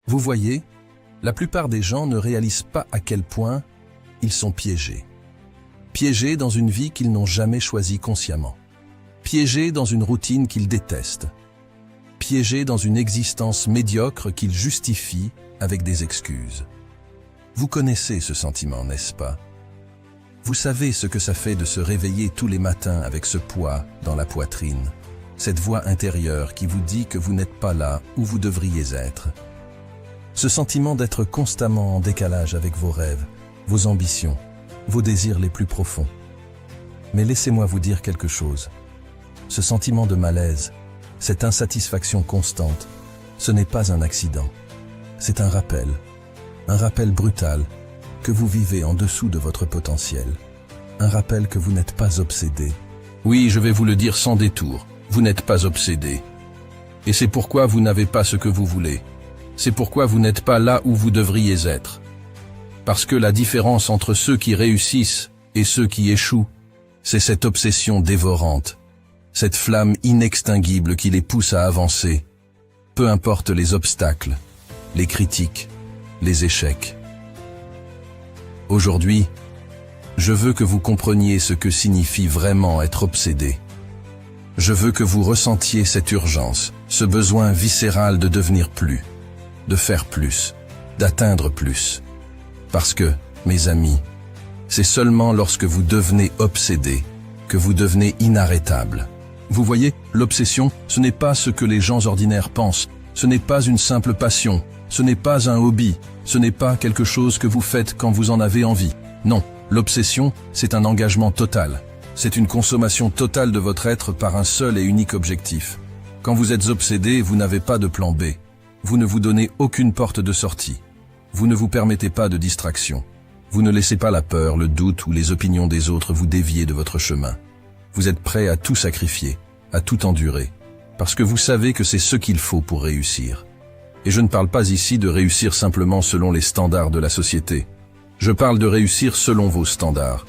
Vous voyez, la plupart des gens ne réalisent pas à quel point ils sont piégés. Piégés dans une vie qu'ils n'ont jamais choisie consciemment. Piégés dans une routine qu'ils détestent. Piégés dans une existence médiocre qu'ils justifient avec des excuses. Vous connaissez ce sentiment, n'est-ce pas? Vous savez ce que ça fait de se réveiller tous les matins avec ce poids dans la poitrine, cette voix intérieure qui vous dit que vous n'êtes pas là où vous devriez être. Ce sentiment d'être constamment en décalage avec vos rêves, vos ambitions, vos désirs les plus profonds. Mais laissez-moi vous dire quelque chose. Ce sentiment de malaise, cette insatisfaction constante, ce n'est pas un accident. C'est un rappel brutal, que vous vivez en dessous de votre potentiel. Un rappel que vous n'êtes pas obsédé. Oui, je vais vous le dire sans détour, vous n'êtes pas obsédé. Et c'est pourquoi vous n'avez pas ce que vous voulez. C'est pourquoi vous n'êtes pas là où vous devriez être. Parce que la différence entre ceux qui réussissent et ceux qui échouent, c'est cette obsession dévorante, cette flamme inextinguible qui les pousse à avancer, peu importe les obstacles, les critiques, les échecs. Aujourd'hui, je veux que vous compreniez ce que signifie vraiment être obsédé. Je veux que vous ressentiez cette urgence, ce besoin viscéral de devenir plus, de faire plus, d'atteindre plus. Parce que, mes amis, c'est seulement lorsque vous devenez obsédé que vous devenez inarrêtable. Vous voyez, l'obsession, ce n'est pas ce que les gens ordinaires pensent, ce n'est pas une simple passion, ce n'est pas un hobby, ce n'est pas quelque chose que vous faites quand vous en avez envie. Non, l'obsession, c'est un engagement total. C'est une consommation totale de votre être par un seul et unique objectif. Quand vous êtes obsédé, vous n'avez pas de plan B. Vous ne vous donnez aucune porte de sortie. Vous ne vous permettez pas de distraction. Vous ne laissez pas la peur, le doute ou les opinions des autres vous dévier de votre chemin. Vous êtes prêt à tout sacrifier, à tout endurer, parce que vous savez que c'est ce qu'il faut pour réussir. Et je ne parle pas ici de réussir simplement selon les standards de la société. Je parle de réussir selon vos standards.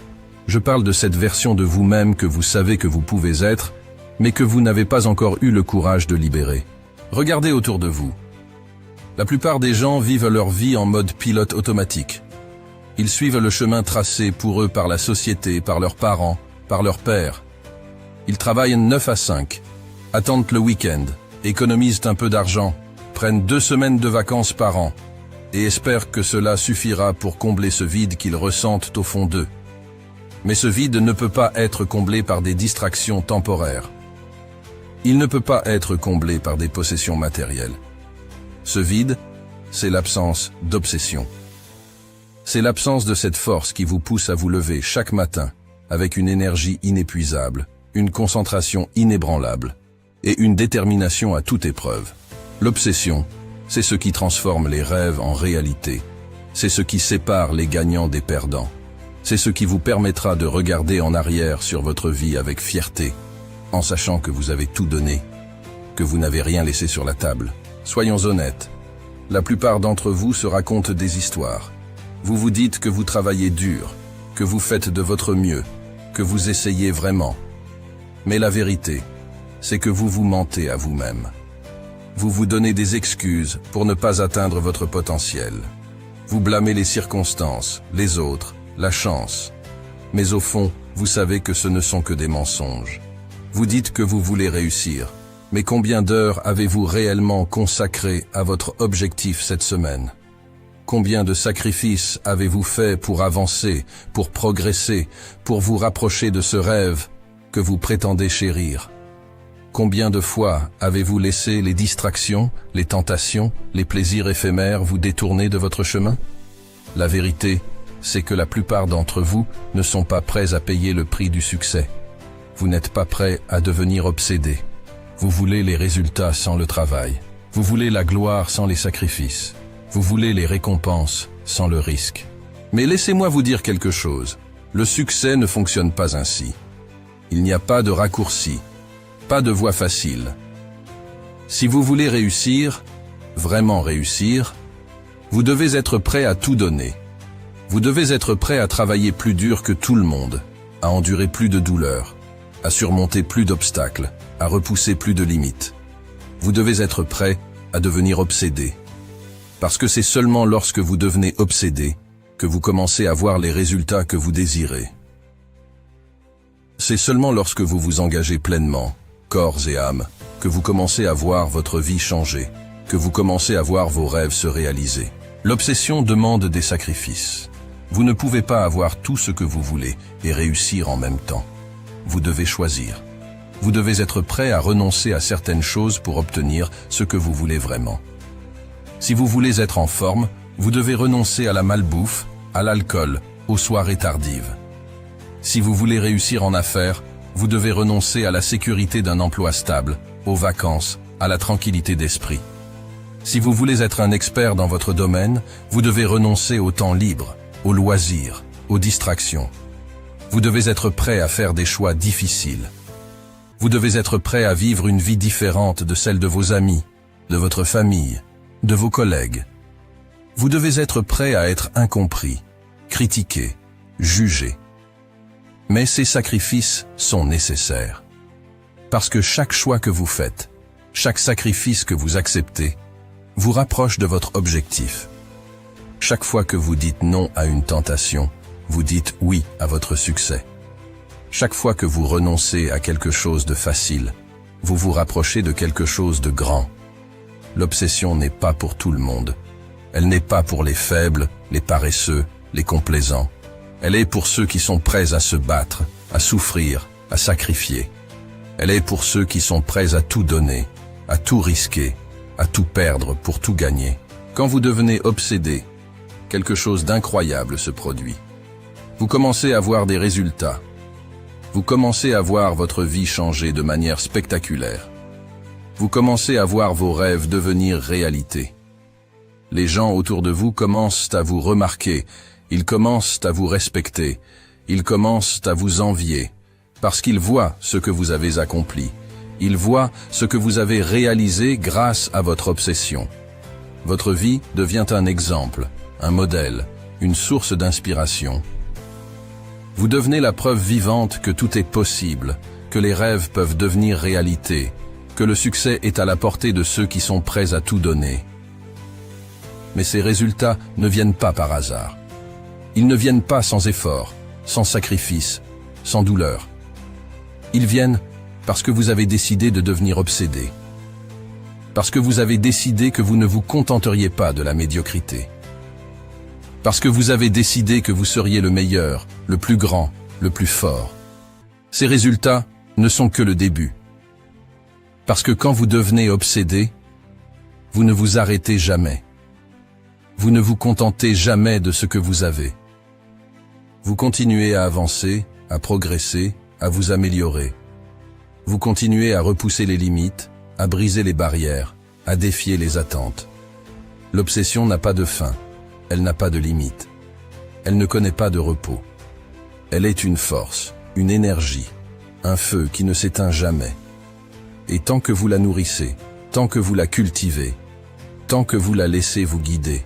Je parle de cette version de vous-même que vous savez que vous pouvez être, mais que vous n'avez pas encore eu le courage de libérer. Regardez autour de vous. La plupart des gens vivent leur vie en mode pilote automatique. Ils suivent le chemin tracé pour eux par la société, par leurs parents, par leurs pères. Ils travaillent 9 à 5, attendent le week-end, économisent un peu d'argent, prennent 2 semaines de vacances par an et espèrent que cela suffira pour combler ce vide qu'ils ressentent au fond d'eux. Mais ce vide ne peut pas être comblé par des distractions temporaires. Il ne peut pas être comblé par des possessions matérielles. Ce vide, c'est l'absence d'obsession. C'est l'absence de cette force qui vous pousse à vous lever chaque matin avec une énergie inépuisable, une concentration inébranlable et une détermination à toute épreuve. L'obsession, c'est ce qui transforme les rêves en réalité. C'est ce qui sépare les gagnants des perdants. C'est ce qui vous permettra de regarder en arrière sur votre vie avec fierté, en sachant que vous avez tout donné, que vous n'avez rien laissé sur la table. Soyons honnêtes, la plupart d'entre vous se racontent des histoires. Vous vous dites que vous travaillez dur, que vous faites de votre mieux, que vous essayez vraiment. Mais la vérité, c'est que vous vous mentez à vous-même. Vous vous donnez des excuses pour ne pas atteindre votre potentiel. Vous blâmez les circonstances, les autres, la chance. Mais au fond, vous savez que ce ne sont que des mensonges. Vous dites que vous voulez réussir. Mais combien d'heures avez-vous réellement consacré à votre objectif cette semaine? Combien de sacrifices avez-vous fait pour avancer, pour progresser, pour vous rapprocher de ce rêve que vous prétendez chérir? Combien de fois avez-vous laissé les distractions, les tentations, les plaisirs éphémères vous détourner de votre chemin? La vérité, c'est que la plupart d'entre vous ne sont pas prêts à payer le prix du succès. Vous n'êtes pas prêts à devenir obsédés. Vous voulez les résultats sans le travail. Vous voulez la gloire sans les sacrifices. Vous voulez les récompenses sans le risque. Mais laissez-moi vous dire quelque chose. Le succès ne fonctionne pas ainsi. Il n'y a pas de raccourci, pas de voie facile. Si vous voulez réussir, vraiment réussir, vous devez être prêt à tout donner. Vous devez être prêt à travailler plus dur que tout le monde, à endurer plus de douleurs, à surmonter plus d'obstacles, à repousser plus de limites. Vous devez être prêt à devenir obsédé. Parce que c'est seulement lorsque vous devenez obsédé que vous commencez à voir les résultats que vous désirez. C'est seulement lorsque vous vous engagez pleinement, corps et âme, que vous commencez à voir votre vie changer, que vous commencez à voir vos rêves se réaliser. L'obsession demande des sacrifices. Vous ne pouvez pas avoir tout ce que vous voulez et réussir en même temps. Vous devez choisir. Vous devez être prêt à renoncer à certaines choses pour obtenir ce que vous voulez vraiment. Si vous voulez être en forme, vous devez renoncer à la malbouffe, à l'alcool, aux soirées tardives. Si vous voulez réussir en affaires, vous devez renoncer à la sécurité d'un emploi stable, aux vacances, à la tranquillité d'esprit. Si vous voulez être un expert dans votre domaine, vous devez renoncer au temps libre, aux loisirs, aux distractions. Vous devez être prêt à faire des choix difficiles. Vous devez être prêt à vivre une vie différente de celle de vos amis, de votre famille, de vos collègues. Vous devez être prêt à être incompris, critiqué, jugé. Mais ces sacrifices sont nécessaires. Parce que chaque choix que vous faites, chaque sacrifice que vous acceptez, vous rapproche de votre objectif. Chaque fois que vous dites non à une tentation, vous dites oui à votre succès. Chaque fois que vous renoncez à quelque chose de facile, vous vous rapprochez de quelque chose de grand. L'obsession n'est pas pour tout le monde. Elle n'est pas pour les faibles, les paresseux, les complaisants. Elle est pour ceux qui sont prêts à se battre, à souffrir, à sacrifier. Elle est pour ceux qui sont prêts à tout donner, à tout risquer, à tout perdre pour tout gagner. Quand vous devenez obsédé, quelque chose d'incroyable se produit. Vous commencez à voir des résultats. Vous commencez à voir votre vie changer de manière spectaculaire. Vous commencez à voir vos rêves devenir réalité. Les gens autour de vous commencent à vous remarquer, ils commencent à vous respecter, ils commencent à vous envier, parce qu'ils voient ce que vous avez accompli. Ils voient ce que vous avez réalisé grâce à votre obsession. Votre vie devient un exemple, un modèle, une source d'inspiration. Vous devenez la preuve vivante que tout est possible, que les rêves peuvent devenir réalité, que le succès est à la portée de ceux qui sont prêts à tout donner. Mais ces résultats ne viennent pas par hasard. Ils ne viennent pas sans effort, sans sacrifice, sans douleur. Ils viennent parce que vous avez décidé de devenir obsédé. Parce que vous avez décidé que vous ne vous contenteriez pas de la médiocrité. Parce que vous avez décidé que vous seriez le meilleur, le plus grand, le plus fort. Ces résultats ne sont que le début. Parce que quand vous devenez obsédé, vous ne vous arrêtez jamais. Vous ne vous contentez jamais de ce que vous avez. Vous continuez à avancer, à progresser, à vous améliorer. Vous continuez à repousser les limites, à briser les barrières, à défier les attentes. L'obsession n'a pas de fin, elle n'a pas de limite. Elle ne connaît pas de repos. Elle est une force, une énergie, un feu qui ne s'éteint jamais. Et tant que vous la nourrissez, tant que vous la cultivez, tant que vous la laissez vous guider,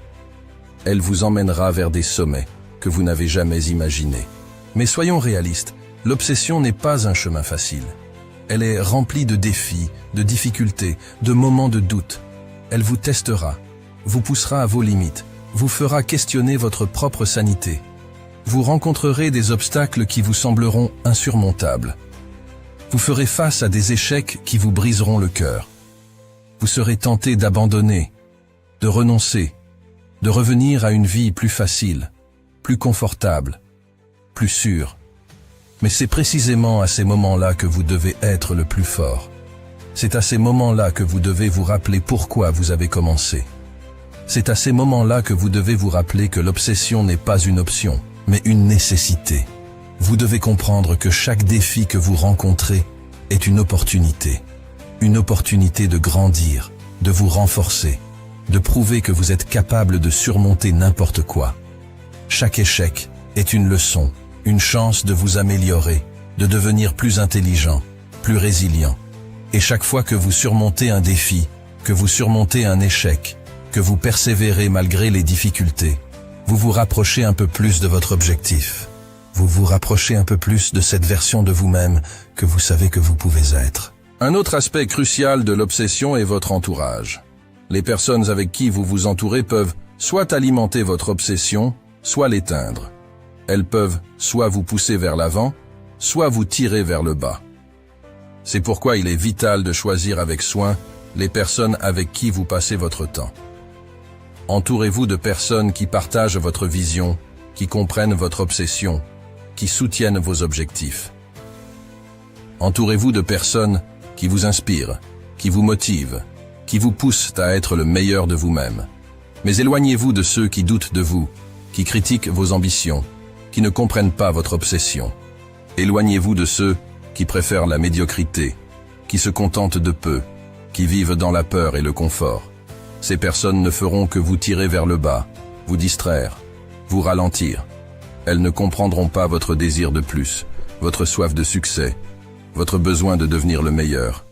elle vous emmènera vers des sommets que vous n'avez jamais imaginés. Mais soyons réalistes, l'obsession n'est pas un chemin facile. Elle est remplie de défis, de difficultés, de moments de doute. Elle vous testera, vous poussera à vos limites, vous fera questionner votre propre sanité. Vous rencontrerez des obstacles qui vous sembleront insurmontables. Vous ferez face à des échecs qui vous briseront le cœur. Vous serez tenté d'abandonner, de renoncer, de revenir à une vie plus facile, plus confortable, plus sûre. Mais c'est précisément à ces moments-là que vous devez être le plus fort. C'est à ces moments-là que vous devez vous rappeler pourquoi vous avez commencé. C'est à ces moments-là que vous devez vous rappeler que l'obsession n'est pas une option, mais une nécessité. Vous devez comprendre que chaque défi que vous rencontrez est une opportunité de grandir, de vous renforcer, de prouver que vous êtes capable de surmonter n'importe quoi. Chaque échec est une leçon, une chance de vous améliorer, de devenir plus intelligent, plus résilient. Et chaque fois que vous surmontez un défi, que vous surmontez un échec, que vous persévérez malgré les difficultés, vous vous rapprochez un peu plus de votre objectif. Vous vous rapprochez un peu plus de cette version de vous-même que vous savez que vous pouvez être. Un autre aspect crucial de l'obsession est votre entourage. Les personnes avec qui vous vous entourez peuvent soit alimenter votre obsession, soit l'éteindre. Elles peuvent soit vous pousser vers l'avant, soit vous tirer vers le bas. C'est pourquoi il est vital de choisir avec soin les personnes avec qui vous passez votre temps. Entourez-vous de personnes qui partagent votre vision, qui comprennent votre obsession, qui soutiennent vos objectifs. Entourez-vous de personnes qui vous inspirent, qui vous motivent, qui vous poussent à être le meilleur de vous-même. Mais éloignez-vous de ceux qui doutent de vous, qui critiquent vos ambitions, qui ne comprennent pas votre obsession. Éloignez-vous de ceux qui préfèrent la médiocrité, qui se contentent de peu, qui vivent dans la peur et le confort. Ces personnes ne feront que vous tirer vers le bas, vous distraire, vous ralentir. Elles ne comprendront pas votre désir de plus, votre soif de succès, votre besoin de devenir le meilleur.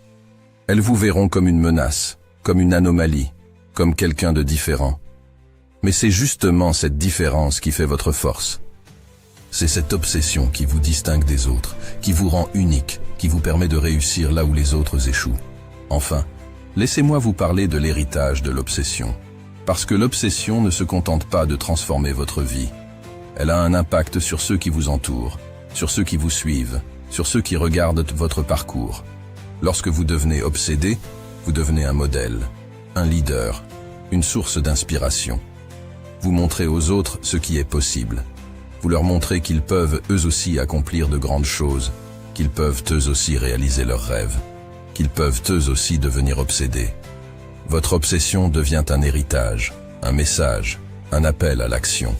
Elles vous verront comme une menace, comme une anomalie, comme quelqu'un de différent. Mais c'est justement cette différence qui fait votre force. C'est cette obsession qui vous distingue des autres, qui vous rend unique, qui vous permet de réussir là où les autres échouent. Enfin, laissez-moi vous parler de l'héritage de l'obsession. Parce que l'obsession ne se contente pas de transformer votre vie. Elle a un impact sur ceux qui vous entourent, sur ceux qui vous suivent, sur ceux qui regardent votre parcours. Lorsque vous devenez obsédé, vous devenez un modèle, un leader, une source d'inspiration. Vous montrez aux autres ce qui est possible. Vous leur montrez qu'ils peuvent eux aussi accomplir de grandes choses, qu'ils peuvent eux aussi réaliser leurs rêves, qu'ils peuvent eux aussi devenir obsédés. Votre obsession devient un héritage, un message, un appel à l'action.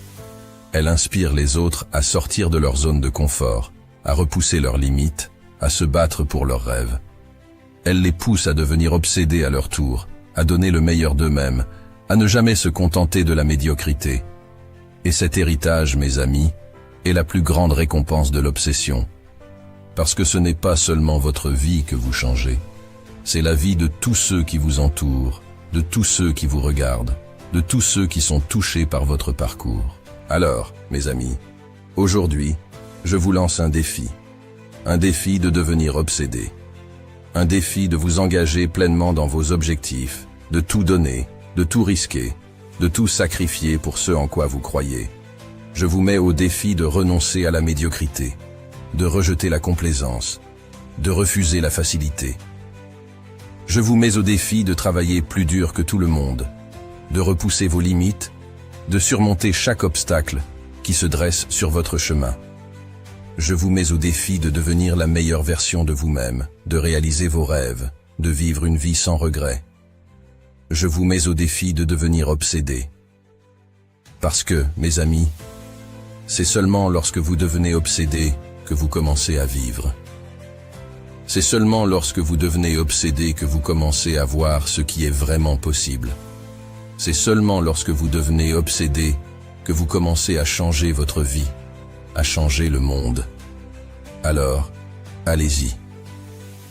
Elle inspire les autres à sortir de leur zone de confort, à repousser leurs limites, à se battre pour leurs rêves. Elle les pousse à devenir obsédés à leur tour, à donner le meilleur d'eux-mêmes, à ne jamais se contenter de la médiocrité. Et cet héritage, mes amis, est la plus grande récompense de l'obsession. Parce que ce n'est pas seulement votre vie que vous changez, c'est la vie de tous ceux qui vous entourent, de tous ceux qui vous regardent, de tous ceux qui sont touchés par votre parcours. Alors, mes amis, aujourd'hui, je vous lance un défi de devenir obsédé, un défi de vous engager pleinement dans vos objectifs, de tout donner, de tout risquer, de tout sacrifier pour ce en quoi vous croyez. Je vous mets au défi de renoncer à la médiocrité, de rejeter la complaisance, de refuser la facilité. Je vous mets au défi de travailler plus dur que tout le monde, de repousser vos limites, de surmonter chaque obstacle qui se dresse sur votre chemin. Je vous mets au défi de devenir la meilleure version de vous-même, de réaliser vos rêves, de vivre une vie sans regrets. Je vous mets au défi de devenir obsédé. Parce que, mes amis, c'est seulement lorsque vous devenez obsédé que vous commencez à vivre. C'est seulement lorsque vous devenez obsédé que vous commencez à voir ce qui est vraiment possible. C'est seulement lorsque vous devenez obsédé que vous commencez à changer votre vie, à changer le monde. Alors, allez-y.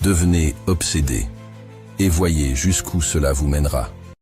Devenez obsédé et voyez jusqu'où cela vous mènera.